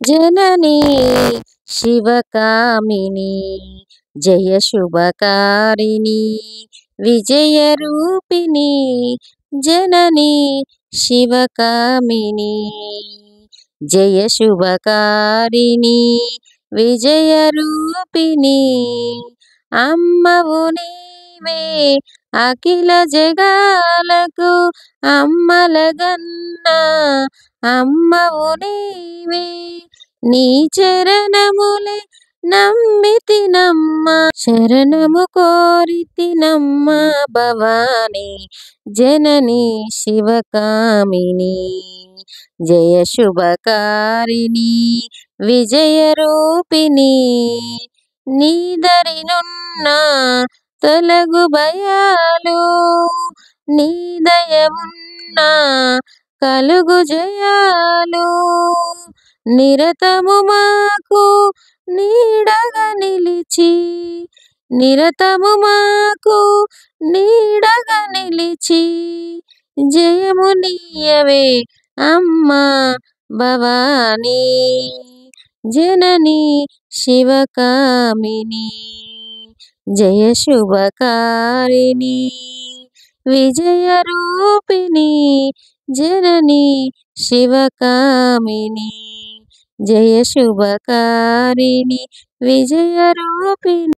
जननी शिवकामिनी जय शुभकारिणी विजयरूपिणी जननी शिवकामिनी जय शुभकारिणी विजयरूपिणी अम्मवु नीवे अखिल जगाలకు అమ్మలగన్నా అమ్మవు నీవే నీ చరణములే నమ్మితినమ్మ శరణము కోరితినమ్మ భవాని జనని శివకామిని జయ శుభకారిణి విజయరూపిణి నీదరినున్న తొలగు భయాలు నీ దయ ఉన్నా కలుగు జయాలు నిరతము మాకు నీడగా నిలిచి నిరతము మాకు నీడగా నిలిచి జయము నీయవే అమ్మా భవానీ జనని శివకామిని జయ శుభకారిణి విజయరూపిణి జనని శివకామిని జయ శుభకారిణి విజయరూపిణి।